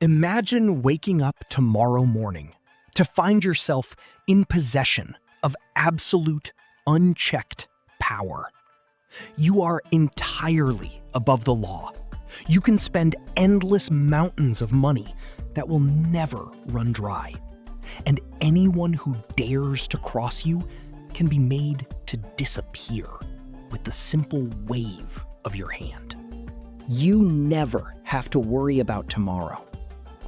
Imagine waking up tomorrow morning to find yourself in possession of absolute, unchecked power. You are entirely above the law. You can spend endless mountains of money that will never run dry. And anyone who dares to cross you can be made to disappear with the simple wave of your hand. You never have to worry about tomorrow.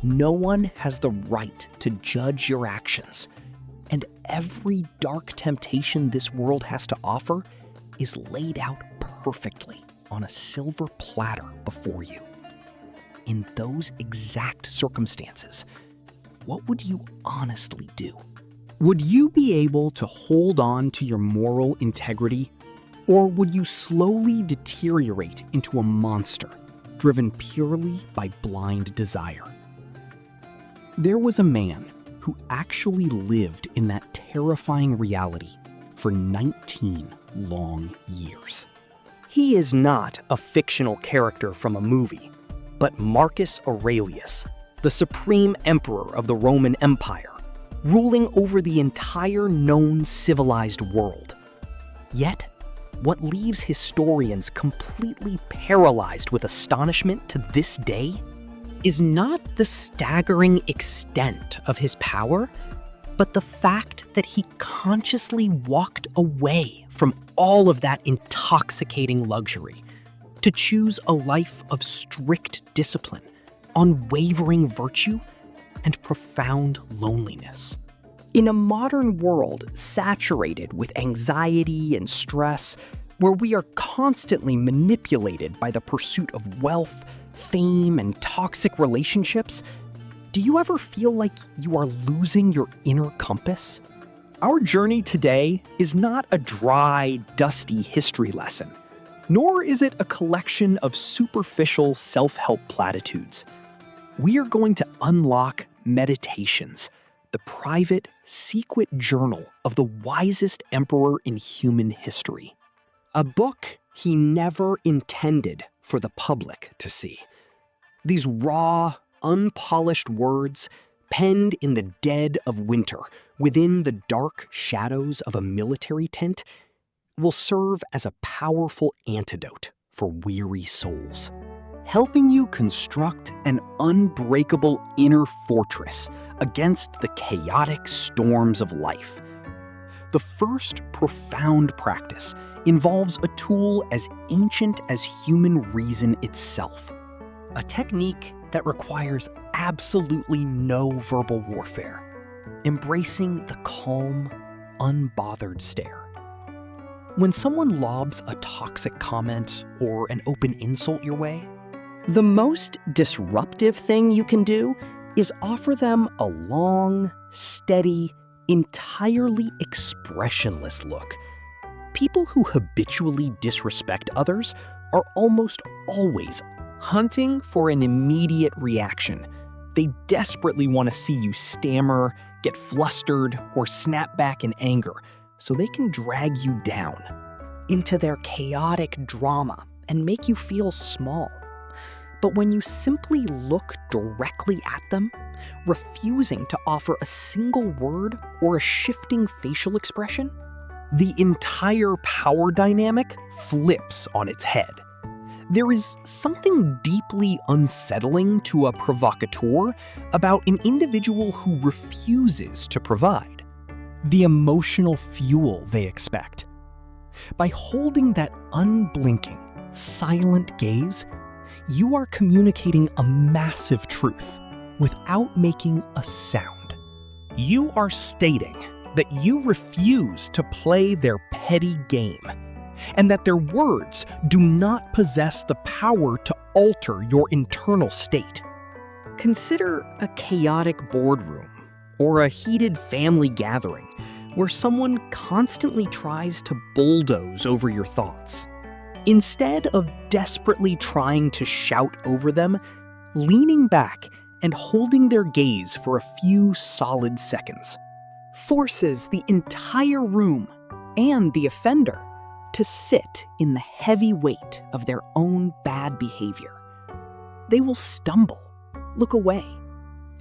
No one has the right to judge your actions, and every dark temptation this world has to offer is laid out perfectly on a silver platter before you. In those exact circumstances, what would you honestly do? Would you be able to hold on to your moral integrity, or would you slowly deteriorate into a monster driven purely by blind desire? There was a man who actually lived in that terrifying reality for 19 long years. He is not a fictional character from a movie, but Marcus Aurelius, the supreme emperor of the Roman Empire, ruling over the entire known civilized world. Yet, what leaves historians completely paralyzed with astonishment to this day is not the staggering extent of his power, but the fact that he consciously walked away from all of that intoxicating luxury to choose a life of strict discipline, unwavering virtue, and profound loneliness. In a modern world saturated with anxiety and stress, where we are constantly manipulated by the pursuit of wealth, fame, and toxic relationships, do you ever feel like you are losing your inner compass? Our journey today is not a dry, dusty history lesson, nor is it a collection of superficial self-help platitudes. We are going to unlock Meditations, the private, secret journal of the wisest emperor in human history. A book he never intended for the public to see. These raw, unpolished words, penned in the dead of winter within the dark shadows of a military tent, will serve as a powerful antidote for weary souls, helping you construct an unbreakable inner fortress against the chaotic storms of life. The first profound practice involves a tool as ancient as human reason itself, a technique that requires absolutely no verbal warfare, embracing the calm, unbothered stare. When someone lobs a toxic comment or an open insult your way, the most disruptive thing you can do is offer them a long, steady, entirely expressionless look. People who habitually disrespect others are almost always hunting for an immediate reaction. They desperately want to see you stammer, get flustered, or snap back in anger so they can drag you down into their chaotic drama and make you feel small. But when you simply look directly at them, refusing to offer a single word or a shifting facial expression, the entire power dynamic flips on its head. There is something deeply unsettling to a provocateur about an individual who refuses to provide the emotional fuel they expect. By holding that unblinking, silent gaze, you are communicating a massive truth without making a sound. You are stating that you refuse to play their petty game, and that their words do not possess the power to alter your internal state. Consider a chaotic boardroom or a heated family gathering where someone constantly tries to bulldoze over your thoughts. Instead of desperately trying to shout over them, leaning back and holding their gaze for a few solid seconds forces the entire room and the offender to sit in the heavy weight of their own bad behavior. They will stumble, look away,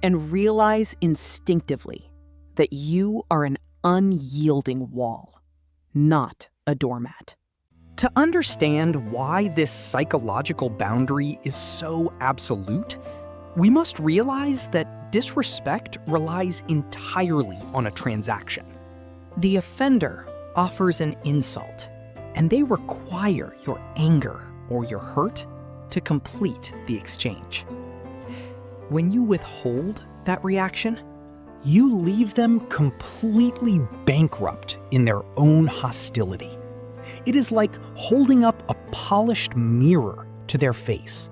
and realize instinctively that you are an unyielding wall, not a doormat. To understand why this psychological boundary is so absolute, we must realize that disrespect relies entirely on a transaction. The offender offers an insult, and they require your anger or your hurt to complete the exchange. When you withhold that reaction, you leave them completely bankrupt in their own hostility. It is like holding up a polished mirror to their face.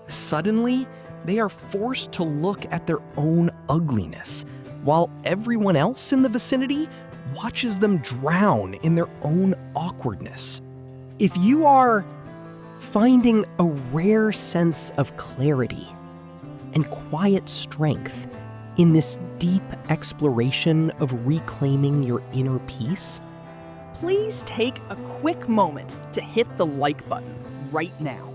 Suddenly, they are forced to look at their own ugliness, while everyone else in the vicinity watches them drown in their own awkwardness. If you are finding a rare sense of clarity and quiet strength in this deep exploration of reclaiming your inner peace, please take a quick moment to hit the like button right now.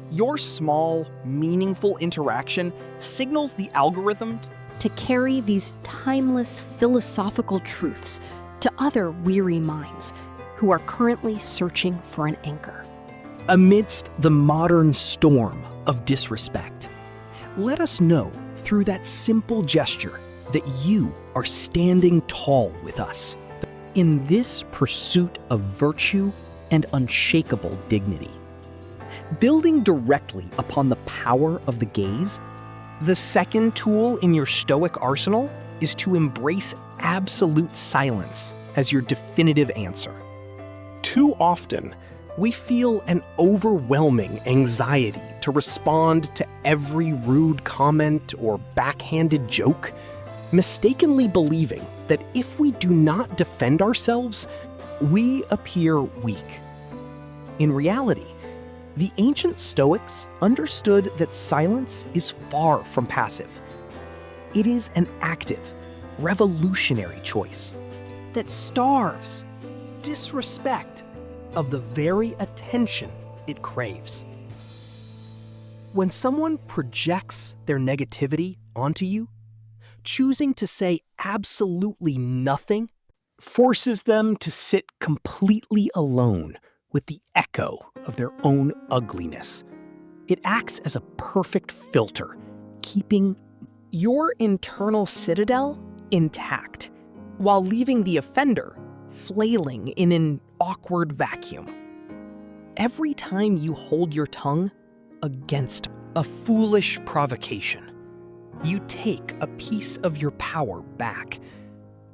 Your small, meaningful interaction signals the algorithm To carry these timeless philosophical truths to other weary minds who are currently searching for an anchor. amidst the modern storm of disrespect. Let us know through that simple gesture that you are standing tall with us in this pursuit of virtue and unshakable dignity. Building directly upon the power of the gaze, the second tool in your Stoic arsenal is to embrace absolute silence as your definitive answer. Too often, we feel an overwhelming anxiety to respond to every rude comment or backhanded joke, mistakenly believing that if we do not defend ourselves, we appear weak. In reality, the ancient Stoics understood that silence is far from passive. It is an active, revolutionary choice that starves disrespect of the very attention it craves. When someone projects their negativity onto you, choosing to say absolutely nothing forces them to sit completely alone with the echo of their own ugliness. It acts as a perfect filter, keeping your internal citadel intact while leaving the offender flailing in an awkward vacuum. Every time you hold your tongue against a foolish provocation, you take a piece of your power back,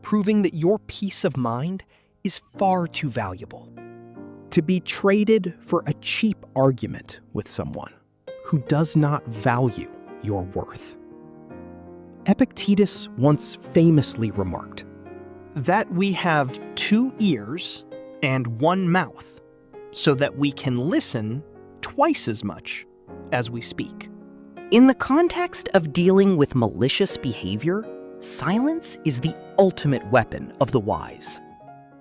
proving that your peace of mind is far too valuable to be traded for a cheap argument with someone who does not value your worth. Epictetus once famously remarked that we have 2 ears and 1 mouth, so that we can listen twice as much as we speak. In the context of dealing with malicious behavior, silence is the ultimate weapon of the wise.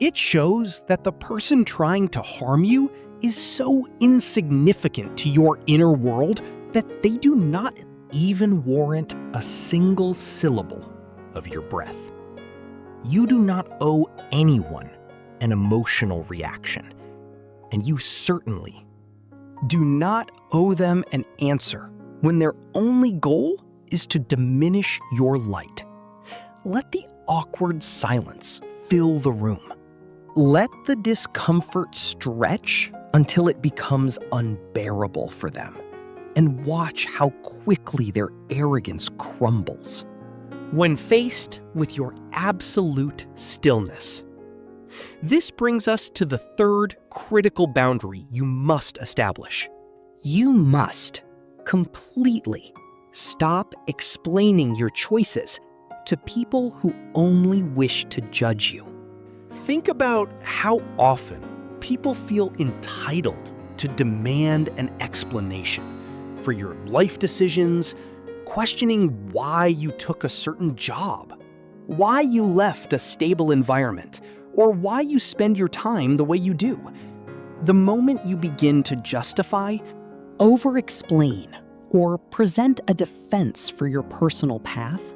It shows that the person trying to harm you is so insignificant to your inner world that they do not even warrant a single syllable of your breath. You do not owe anyone an emotional reaction, and you certainly do not owe them an answer when their only goal is to diminish your light. Let the awkward silence fill the room. Let the discomfort stretch until it becomes unbearable for them, and watch how quickly their arrogance crumbles when faced with your absolute stillness. This brings us to the third critical boundary you must establish. You must completely stop explaining your choices to people who only wish to judge you. Think about how often people feel entitled to demand an explanation for your life decisions, questioning why you took a certain job, why you left a stable environment, or why you spend your time the way you do. The moment you begin to justify, Over-explain or present a defense for your personal path,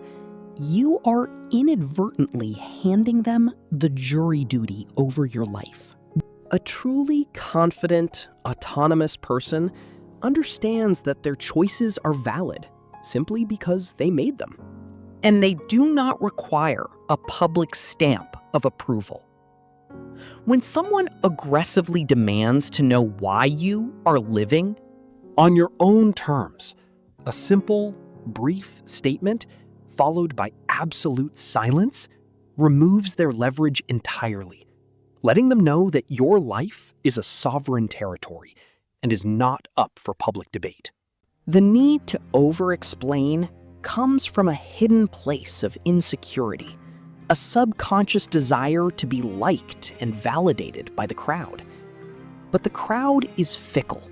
you are inadvertently handing them the jury duty over your life. A truly confident, autonomous person understands that their choices are valid simply because they made them. And they do not require a public stamp of approval. When someone aggressively demands to know why you are living On your own terms, a simple, brief statement followed by absolute silence removes their leverage entirely, letting them know that your life is a sovereign territory and is not up for public debate. The need to over-explain comes from a hidden place of insecurity, a subconscious desire to be liked and validated by the crowd. But the crowd is fickle,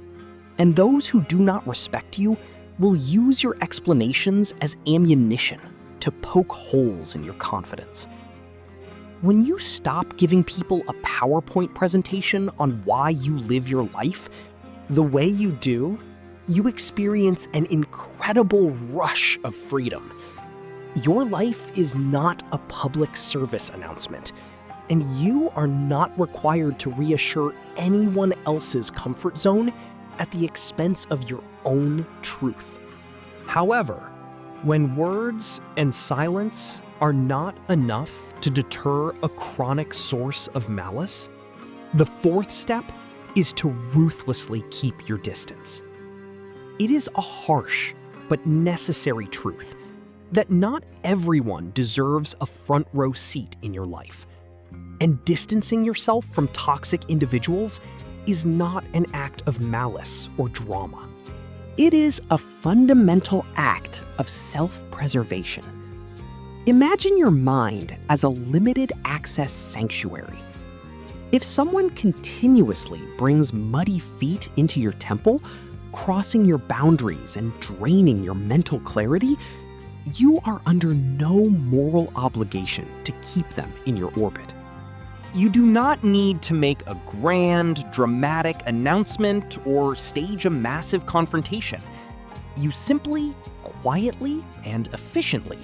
and those who do not respect you will use your explanations as ammunition to poke holes in your confidence. When you stop giving people a PowerPoint presentation on why you live your life the way you do, you experience an incredible rush of freedom. Your life is not a public service announcement, and you are not required to reassure anyone else's comfort zone at the expense of your own truth. However, when words and silence are not enough to deter a chronic source of malice, the fourth step is to ruthlessly keep your distance. It is a harsh but necessary truth that not everyone deserves a front row seat in your life. And distancing yourself from toxic individuals is not an act of malice or drama. It is a fundamental act of self-preservation. Imagine your mind as a limited access sanctuary. If someone continuously brings muddy feet into your temple, crossing your boundaries and draining your mental clarity, you are under no moral obligation to keep them in your orbit. You do not need to make a grand, dramatic announcement or stage a massive confrontation. You simply, quietly, and efficiently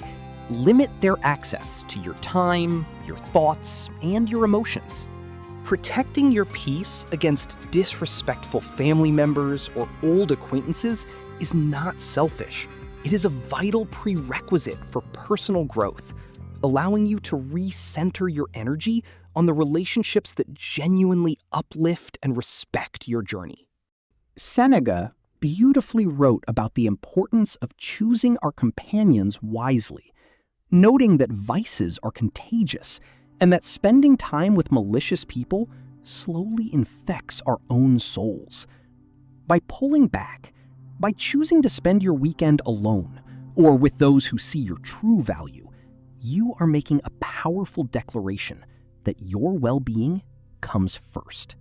limit their access to your time, your thoughts, and your emotions. Protecting your peace against disrespectful family members or old acquaintances is not selfish. It is a vital prerequisite for personal growth, allowing you to recenter your energy on the relationships that genuinely uplift and respect your journey. Seneca beautifully wrote about the importance of choosing our companions wisely, noting that vices are contagious and that spending time with malicious people slowly infects our own souls. By pulling back, by choosing to spend your weekend alone or with those who see your true value, you are making a powerful declaration that your well-being comes first.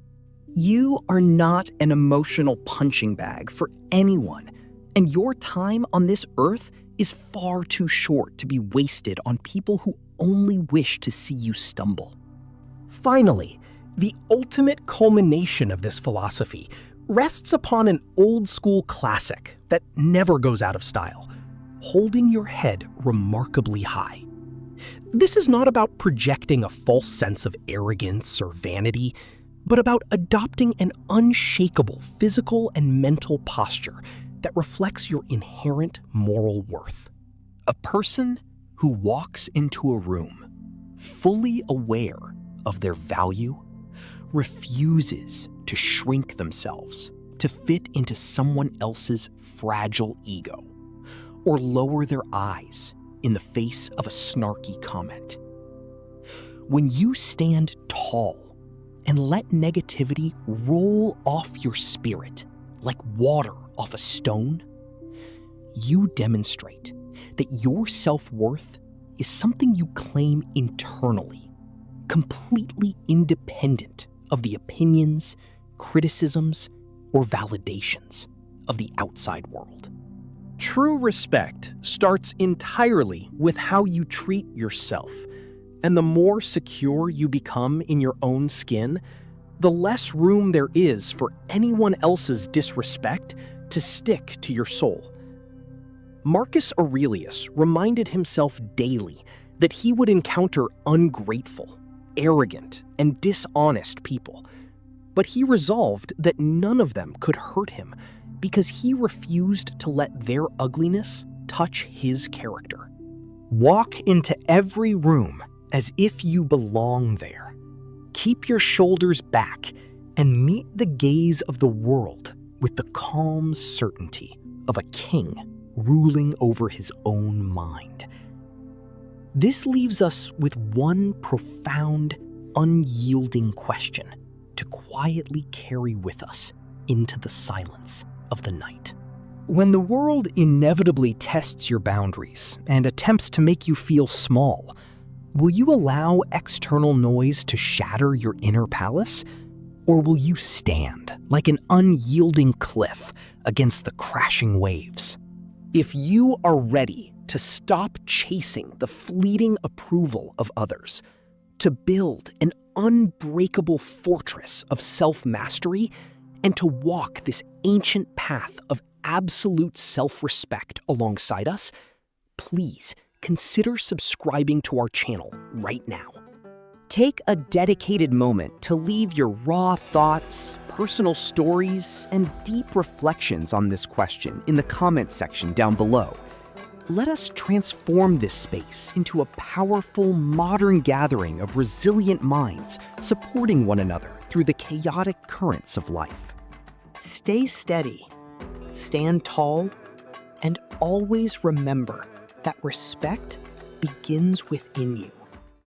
You are not an emotional punching bag for anyone, and your time on this earth is far too short to be wasted on people who only wish to see you stumble. Finally, the ultimate culmination of this philosophy rests upon an old-school classic that never goes out of style: holding your head remarkably high. This is not about projecting a false sense of arrogance or vanity, but about adopting an unshakable physical and mental posture that reflects your inherent moral worth. A person who walks into a room fully aware of their value refuses to shrink themselves to fit into someone else's fragile ego or lower their eyes in the face of a snarky comment. When you stand tall and let negativity roll off your spirit like water off a stone, you demonstrate that your self-worth is something you claim internally, completely independent of the opinions, criticisms, or validations of the outside world. True respect starts entirely with how you treat yourself, and the more secure you become in your own skin, the less room there is for anyone else's disrespect to stick to your soul. Marcus Aurelius reminded himself daily that he would encounter ungrateful, arrogant, and dishonest people, but he resolved that none of them could hurt him because he refused to let their ugliness touch his character. Walk into every room as if you belong there. Keep your shoulders back and meet the gaze of the world with the calm certainty of a king ruling over his own mind. This leaves us with one profound, unyielding question to quietly carry with us into the silence of the night. When the world inevitably tests your boundaries and attempts to make you feel small, will you allow external noise to shatter your inner palace? Or will you stand like an unyielding cliff against the crashing waves? If you are ready to stop chasing the fleeting approval of others, to build an unbreakable fortress of self-mastery, and to walk this ancient path of absolute self-respect alongside us, please consider subscribing to our channel right now. Take a dedicated moment to leave your raw thoughts, personal stories, and deep reflections on this question in the comments section down below. Let us transform this space into a powerful, modern gathering of resilient minds supporting one another through the chaotic currents of life. Stay steady, stand tall, and always remember that respect begins within you.